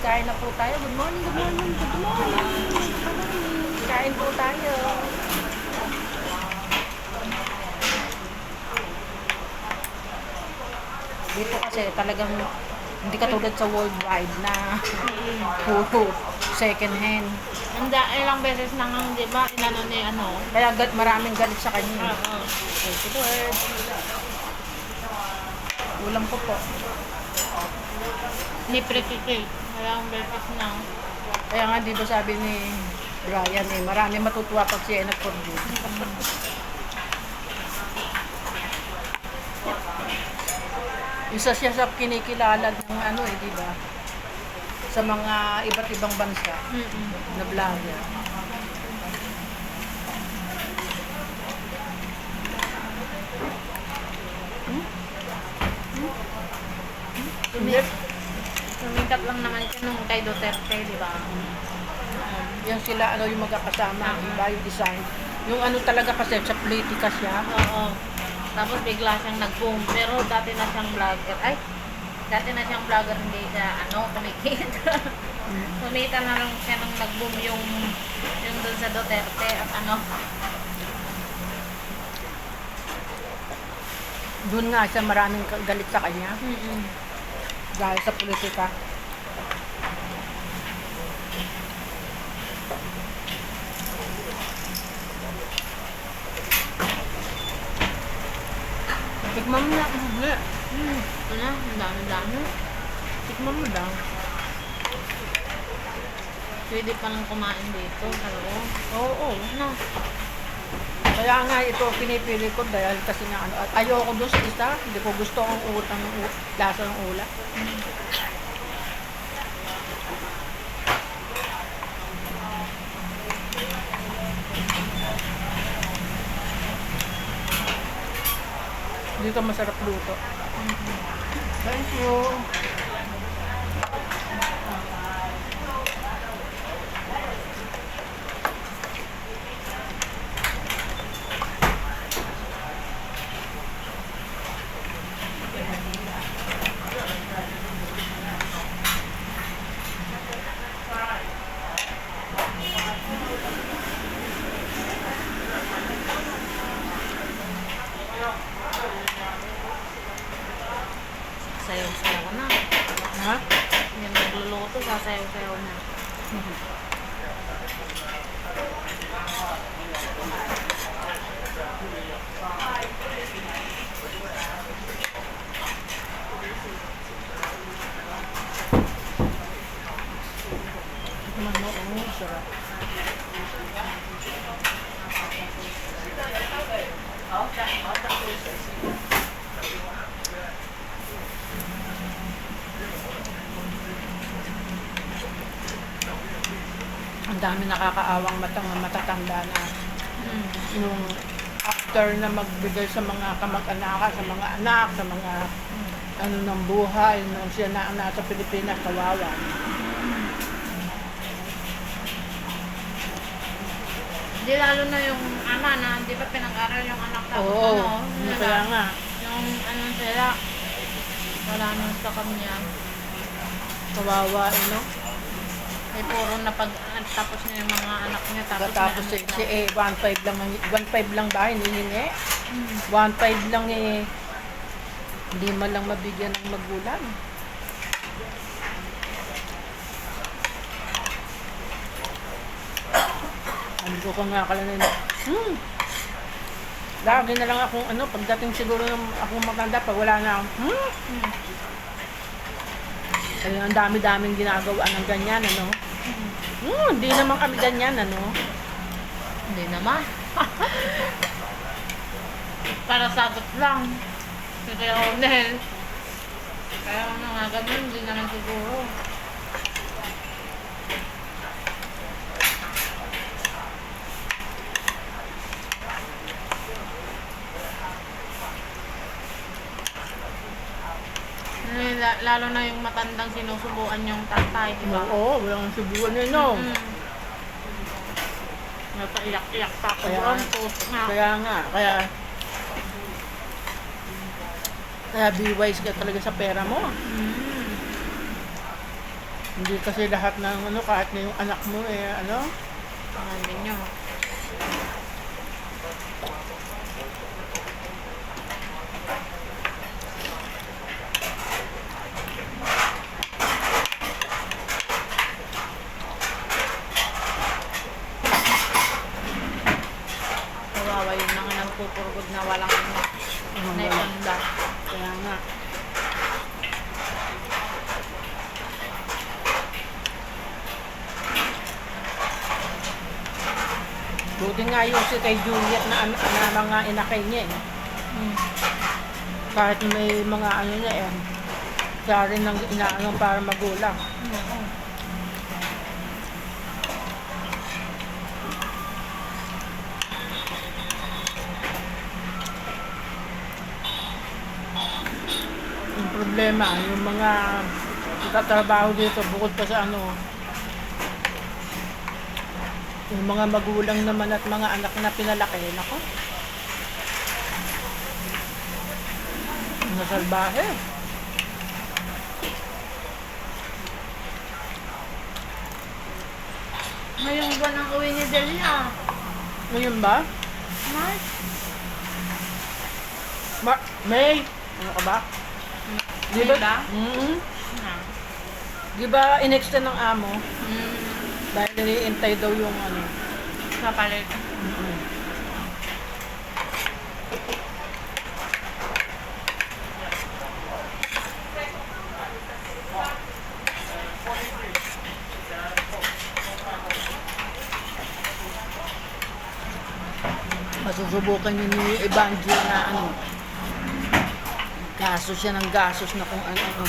kain na po tayo. Good morning, good morning, good morning. Kain po tayo. Dito kasi talagang hindi katulad sa worldwide na puro second hand. Ilang beses na nga, di ba, inano ni ano? Kaya maraming galit sa kanya. Oo. Thank you, Lord. Ulam ko po. Ni Pretty. Ilang beses na. Kaya nga di ba sabi ni Brian marami matutuwa pag siya ay nag-produce. Isa siya sa kinikilala ng ano di ba? Sa mga iba't ibang bansa na vlogger. Sumikat lang naman siya nung kay Duterte, di ba? Yan sila yung magkakasama, di ba? Yung design. Yung ano talaga kasi sa politika siya. Oo. Tapos bigla siyang nag-boom. Pero dati na siyang vlogger. Dati na siyang vlogger, hindi siya, kumikita. Kumita na lang siya nung nag-boom yung dun sa Duterte at Doon nga siya maraming galit sa kanya. Dahil sa politika. Tikman mo na. Ang dami-dami. Tikman mo daw. Pwede palang kumain dito. Hello? Oo. No. Kaya nga ito pinipili ko dahil kasi nga ayoko doon sa isa. Hindi ko gusto ang lasa ng ulam. Dito masarap luto. Thank you. Sayaw-sayaw na. Ha? Yung nagluluto, sasayaw-sayaw na. Tikman mo, sarap. Ang dami nakakaawang matatanda na yung after na magbigay sa mga kamag-anak, sa mga anak, sa mga ano ng buhay, nung siya na ang nasa Pilipinas, kawawa. Di lalo na yung ama na, di ba pinag-aral yung anak tapos Oo, diba? kaya nga. Yung sila, wala nang sa kanya. Kawawa, Ay puro na tapos na yung mga anak niya. Tapos si 1.5 lang, 1.5 lang ba hinihingi? 1.5 lang hindi man lang mabigyan ng magulang. Ano ko nga kalanin. Lagi na lang akong pagdating siguro ng akong matanda, pag wala na akong, Ayun, ang dami-daming ginagawa ng ganyan, hindi naman kami ganyan, Hindi naman. Para sagot lang. Kaya Ornel. Kaya nga ganun, hindi naman siguro. Lalo na yung matandang sinusubuan yung tatay, di ba? Oo, walang subuan Napaiyak-iyak pa ako Kaya- doon. Kaya be wise ka talaga sa pera mo. Hindi kasi lahat ng ano, kahit na yung anak mo eh, ano, Ano nyo. Kawawa yung mga nagpupurgod na walang ano. Naitanda. kaya nga. Buti nga yung si kay Juliet na mga inakay niya eh. Kahit may mga ano niya eh, siya rin ang inaano para magulang. Yung problema, yung mga nagtatrabaho dito bukod pa sa ano, yung mga magulang naman at mga anak na pinalaki, nako. Nasalbahe. Ngayong buwan ang uwi ni Delia. Ngayon ba? March. May? Ano ka ba? Di May ba? Di ba in-extend ng amo? Mm. Dahil niliintay daw yung ano. Kapalit. Masusubukan yun ni Evangeline na ano. Gasos siya ng gasos na kung ano.